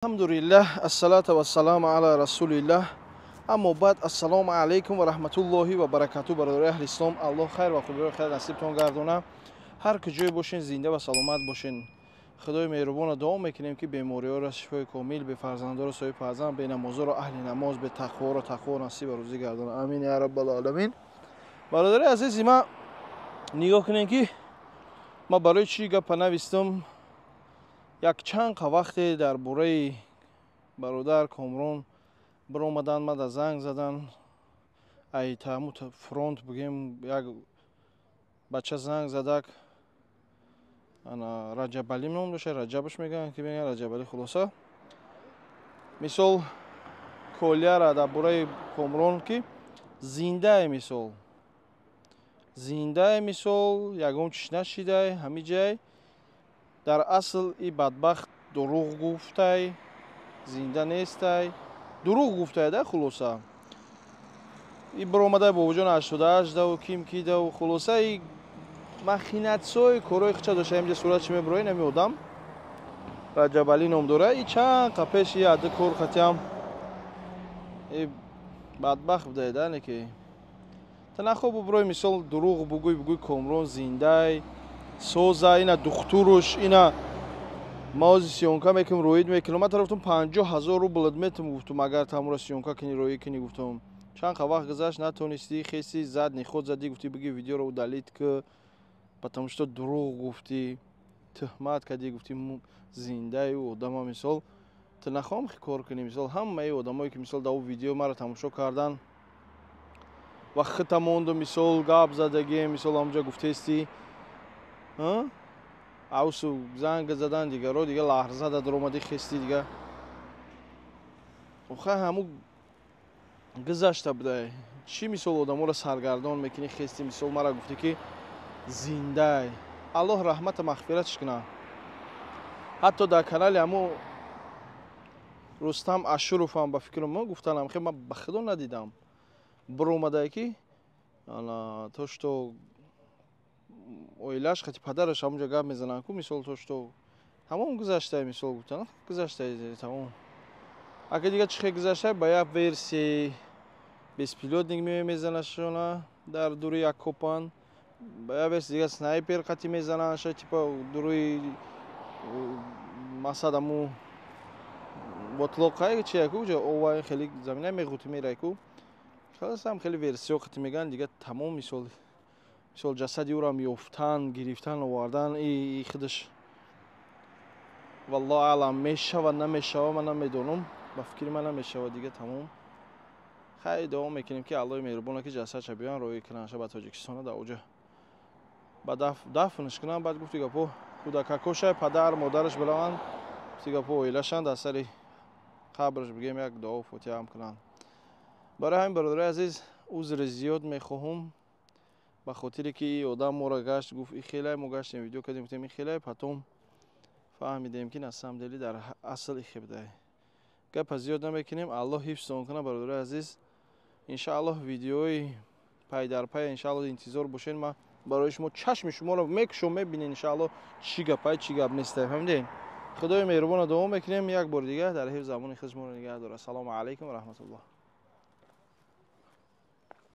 Alhamdulillah, as-salatu was-salamu ala rasulillah. Amma ba'd, assalomu alaykum va rahmatullohi va barakatuh. Barodari ahli islom, Alloh xayr va xuburi xayr nasibtон гардона. Har куҷое бошен, зинда ва саломат бошен. Худои меҳрубон дуо мекунем ки бемориҳоро шифои комил, бефарзандоро соҳиб фарзанд, бенамозоро аҳли намоз, бетақворо тақво насиб ва рӯзӣ гардона. Амин я раббал аламин. Бародари азизи ма нигоҳ кунем ки ма барои чӣ гапа навистам. Як чанд вақте дар бораи бародар Комрон биромадан, мада занг задан, ай таъму фронт бигем, як бача занг задак, ана Раҷабали ном доша, Раҷабаш мегӯянд ки мегӯянд Раҷабали. хулоса мисол колияра дар бораи Комрон ки зиндае мисол ягон чиш нашидай ҳами ҷай. Дар асл и бадбахт дурӯғ гуфтай, зинда нестай, дурӯғ гуфтай да. хулоса и биромадай бобоҷон 88 даву ким ки даву. хулоса и махинатсои корои хича доша ҳамҷа сурат чӣ мебирои нами одам Раҷабали ном дора. И чанд қапеш и адди кор хатиам и бадбахт будай да неки та нахоб бирои мисол дурӯғ бугӯй Комрон зиндай соза, ина духтуруш, ина мавзи сиёнка мекунем, роид мекунем. Ман тарафтум 50,000 рубл метум гуфтум агар тамура сиёнка кини роид кини гуфтум. Чанд вақт гузашт натонисти, хеси зад ниход зади, гуфти биги видеоро удалит ки потому что дурӯғ гуфти, тухмат кади, гуфти зиндаи одама мисол та нахоҳам кор кунем. мисол ҳамаи одамое ки мисол дар видео маро тамошо кардан ва хита монду мисол гап задагем, мисол ҳамҷа гуфтести авсу занга задан дигаро дига лаҳрза да даромади хести дига охай ҳаму гузашта будай. Чӣ мисол одаморо саргардон мекунӣ хести мисол мара гуфтӣ ки зиндай. Аллоҳ раҳмата мағфиратш кунад. ҳатто дар канали ҳаму Рустам Ашуровам ба фикрам ман гуфтанам хе ман ба худо надидам биромадай ки то что оилаш хати падараш ҳамунҷа гап мезананд ку мисол то что тамом гузаштай мисол гуфтан гузаштай тамом. Ака дига чихе гузаштай ба як версияи беспилотник мезанашона дар дури як копан, ба як версия дига снайпер қати мезанаша типа дури масадаму ботлоқай чи яку ҷа овай хели замина мегути мерайку хеласам хели версиё қати меган дига тамом мисол ҷасади ӯро ёфтан, гирифтан, овардан и худаш валлоҳу аълам мешава намешава ман намедонам, ба фикри ман намешава дига тамом. хайр дуо мекунем ки Аллоҳи меҳрубон ки ҷасадша биёранд роҳӣ кунанша ба Тоҷикистон дар оҷа ба дафнш кунанд. баъд гуфти гапо кӯдакакоша падар модараш бираванд гуфти гапо оилашанд дар сари қабраш бигем як дуо фотиҳаам кунанд. барои ҳамин бародари азиз узри зиёд мехоҳам ба хотире ки одам моро гашт гуфт и хелай мо гаштем видео кардем гуфтем и хелай патом фаҳмидем ки на самом деле дар асл ихе будай. гапа зиёд намекунем. Аллоҳ ҳифзтон кунад бародари азиз. иншааллоҳ видеои пай дар пай иншааллоҳ интизор бошед. ма барои шумо чашми шуморо мекушом мебинед иншааллоҳ чӣ гапай чӣ гап нестай. фаҳмидед. худои меҳрубон дуо мекунем. як бор дига дар ҳифзи амони худаш моро нигаҳ дорад. ассалому алайкум ва раҳматуллоҳ.